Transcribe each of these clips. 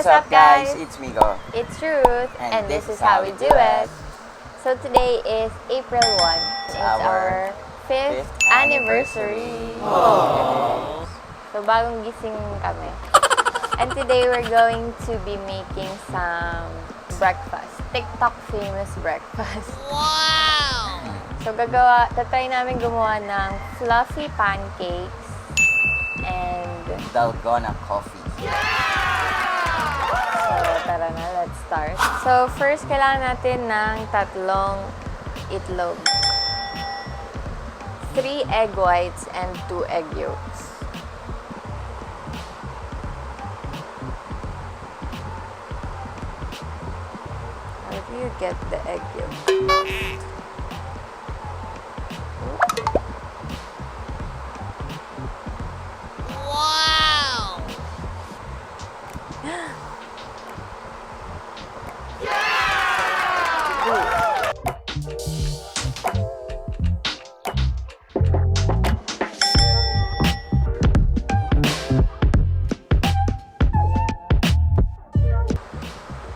What's up guys? It's Miccolo. It's Ruth, and this is how we do it. So today is April 1. It's our 5th anniversary. Aww. So bagong gising kami. And today we're going to be making some breakfast. TikTok famous breakfast. Wow! So tatry namin gumawa ng fluffy pancakes and Dalgona coffee. So, tara na, let's start. So, first, kailangan natin ng 3 itlog. 3 egg whites and 2 egg yolks. How do you get the egg yolk?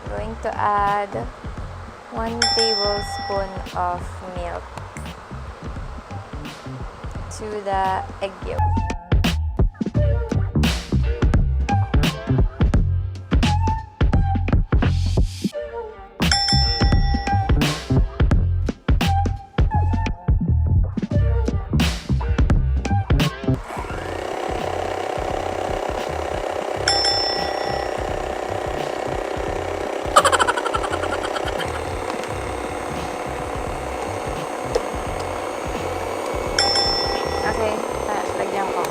Going to add 1 tablespoon of milk to the egg yolk. Okay, lagyan ko.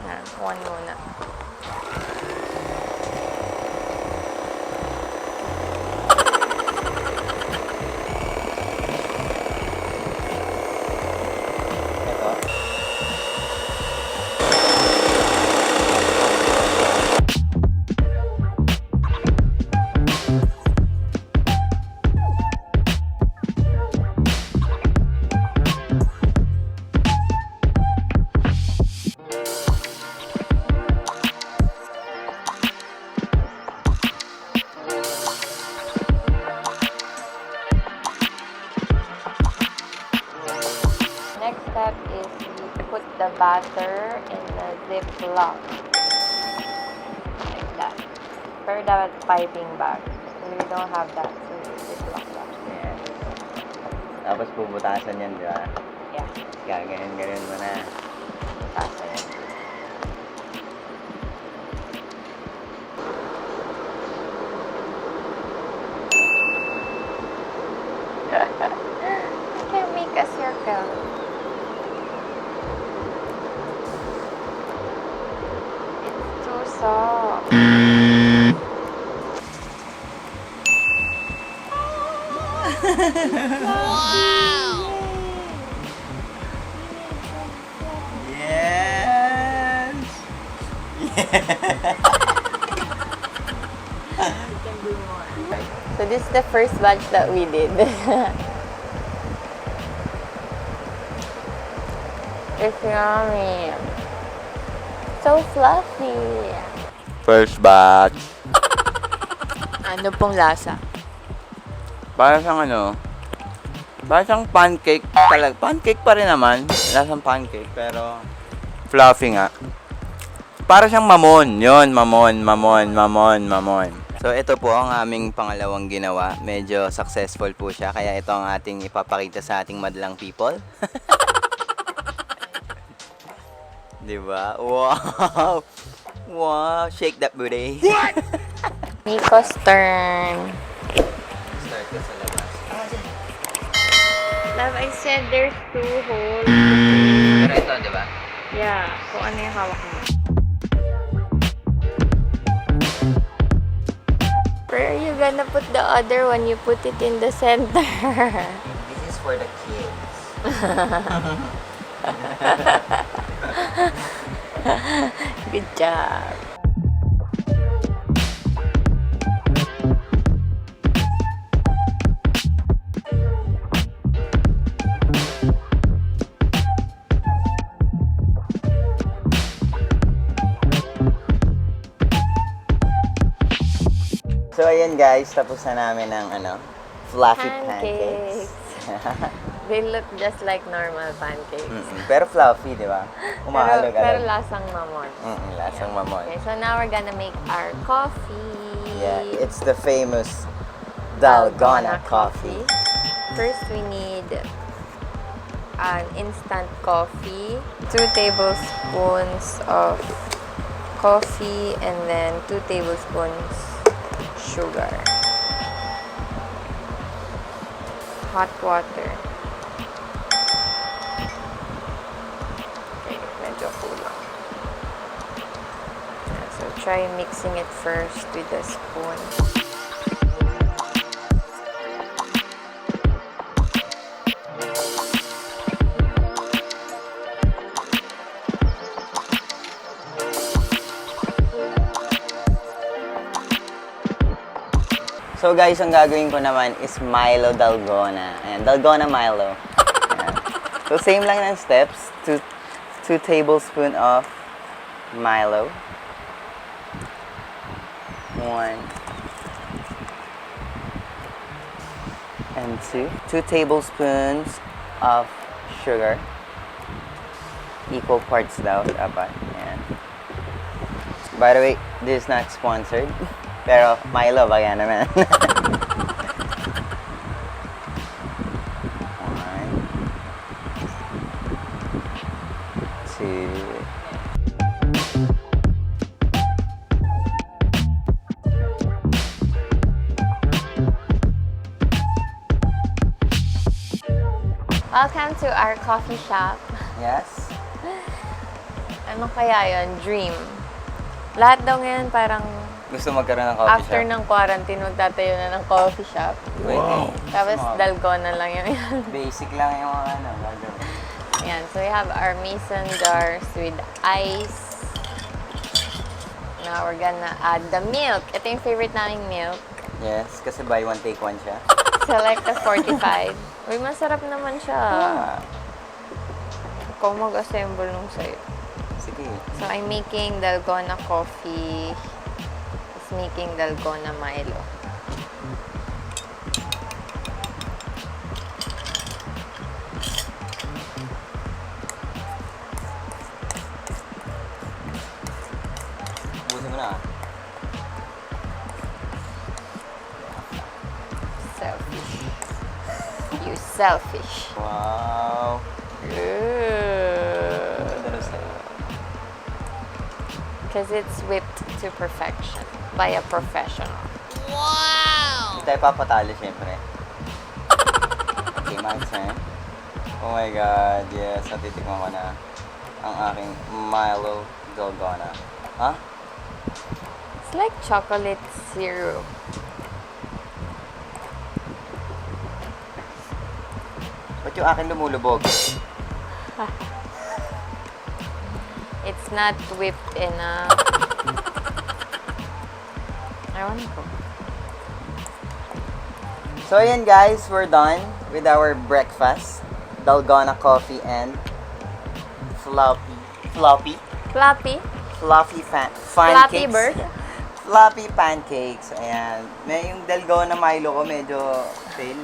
Yan, 1 muna. Next step is you put the batter in the ziplock. Like that. Pero dapat piping bag. We don't have that, so ziplock lang. Yes. Tapos puputasan yan, di ba? Yeah. Ganyan mo na. Butasan yan. You can make a circle. It's too soft. Wow! Yes! We can do more. So this is the first batch that we did. It's yummy. So fluffy. First batch. Ano pong lasa? Para siyang pancake talaga. Pancake pa rin naman. Lasang pancake, pero fluffy nga. Para siyang mamon. Yun, mamon. So, ito po ang aming pangalawang ginawa. Medyo successful po siya. Kaya ito ang ating ipapakita sa ating madlang people. Diba? Wow! Wow! Shake that booty. What? Mico's turn. Start ka sa labas. Love, I said there's 2 holes. Pero ito, diba? Yeah, kung ano yung hawak mo. Where are you gonna put the other one? You put it in the center. This is for the kids. Good job. So, ayan guys, tapos na namin ng fluffy Pancakes. pancakes. They look just like normal pancakes. Pero fluffy, di ba? Umahalog Pero lasang mamon. Lasang mamon. Okay, so now we're gonna make our coffee. Yeah, it's the famous Dalgona coffee. First, we need an instant coffee, 2 tablespoons of coffee, and then 2 tablespoons sugar. Hot water. Okay, medyo kulang. So try mixing it first with a spoon. So guys, ang gagawin ko naman is Milo Dalgona. Ayan, Dalgona Milo. Ayan. So same lang ng steps. 2 tablespoons of Milo. 1 and 2. 2 tablespoons of sugar. Equal parts daw dapat. Ayan. By the way, this is not sponsored. Pero Milo, bagay naman. 1, 2. Welcome to our coffee shop. Yes. Ano kaya yun? Dream. Lahat daw ngayon parang Gusto magkaroon ng coffee after shop. ng quarantine, magtatayo na ng coffee shop. Wow. Tapos Dalgona lang yung yan. Basic lang yung gagawin. Yan. So we have our mason jars with ice. Now we're gonna add the milk. Ito yung favorite naming milk. Yes, kasi buy one take one siya. Select the 45. Uy, masarap naman siya. Ikaw mag-assemble nung sa'yo. Sige. So I'm making Dalgona coffee. Making Dalgona Milo. Busin mo na. Selfish. You selfish. Wow. Because it's whipped to perfection by a professional. Hindi tayo papatalo, syempre. Okay, my turn. Oh my God, yes. Natitikman ko na ang aking Milo Dalgona. Huh? It's like chocolate syrup. Ba't yung akin lumulubog? It's not whipped in a... Ewan ko. So, ayan guys, we're done with our breakfast. Dalgona coffee and fluffy Floppy? pancakes. Flappy bird? Fluffy pancakes. Ayan. May yung Dalgona Milo ko medyo fail.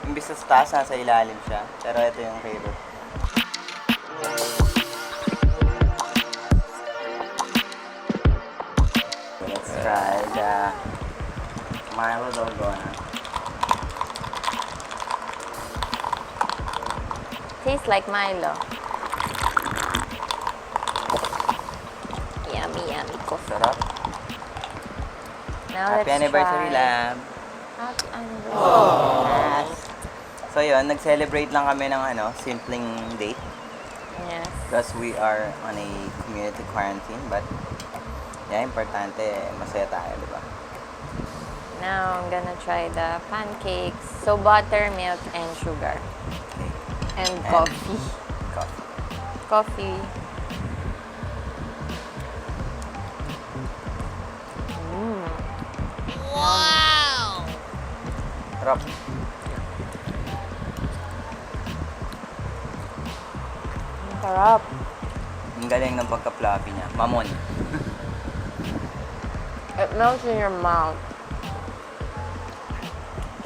Imbis sa taas, nasa ilalim siya. Pero ito yung favorite. Let's try the Milo Dalgona. Tastes like Milo. Yummy, yummy coffee. Sarap. Now Happy let's anniversary, try. Lam. Happy anniversary. Yes. So yun, nag-celebrate lang kami ng simpleng date. Yes. Because we are on a community quarantine. But, yeah, importante, masaya tayo, di ba? Now I'm gonna try the pancakes. So butter, milk, and sugar. Okay. And coffee. Coffee. Coffee. Sarap. Ang sarap. Ang galing ng pagka-fluffy niya. Mamon. It melts in your mouth.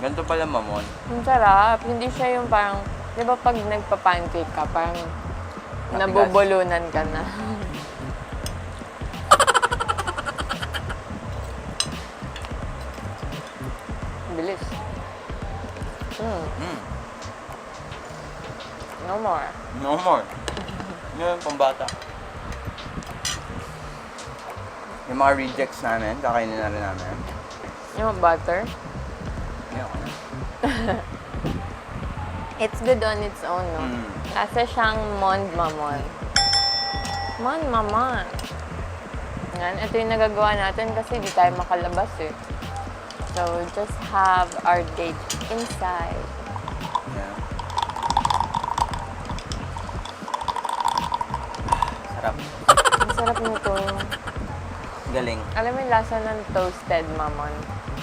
Ganito pala mamon. Ang sarap. Hindi siya yung parang, di ba pag nagpa-pancake ka, parang nabubulunan ka na. Bilis. No more. No more. Yun, pambata. Yung mga rejects namin, kakainin na rin namin. Yung butter. Yun. It's good on its own, no? Lasa siyang mamon. Mamon. Yan, ito yung nagagawa natin kasi di tayo makalabas eh. So, just have our date inside. Yeah. Sarap. Ang sarap nito. Galing. Alam mo yung lasa ng toasted mamon.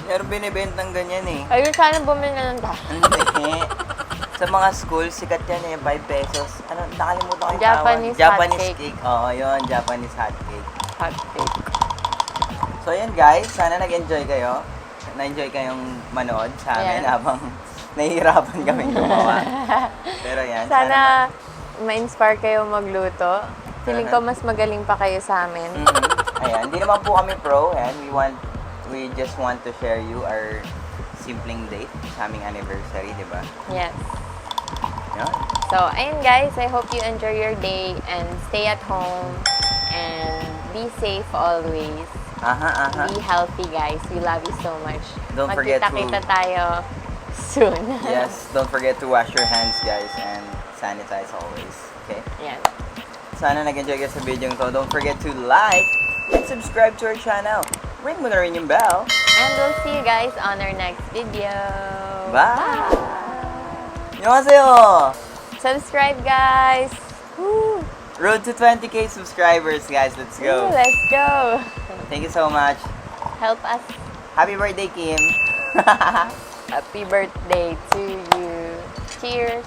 Pero binibentang ganyan eh. Ayun, sana bumili na ng Hindi. Sa mga school, sikat yan eh, 5 pesos. Ano, nakalimutan ko yung Japanese tawag. hot Japanese cake. cake. Oo, yun, Japanese hot cake. Hot cake. So, yan guys, sana nag-enjoy kayo. Na-enjoy kayong manood sa amin Yes. habang nahihirapan kami gumawa. Pero yan, Sana ma-inspire kayo magluto. Feeling ko mas magaling pa kayo sa amin. Ayan, hindi naman po kami pro. Ayan, we just want to share you our simpleng date sa aming anniversary, di ba? Yes. Yan. So, ayun guys, I hope you enjoy your day and stay at home and be safe always. Be healthy guys. We love you so much. Don't forget to- Magkita-kita tayo soon. Yes, don't forget to wash your hands, guys, and sanitize always. Okay? Yan. Sana nag-enjoy kayo sa video to. Don't forget to like and subscribe to our channel. Ring mo na rin yung bell. And we'll see you guys on our next video. Bye! 안녕하세요! Subscribe guys! Woo! Road to 20k subscribers, guys. Let's go. Woo, let's go! Thank you so much. Help us. Happy birthday, Kim. Happy birthday to you. Cheers!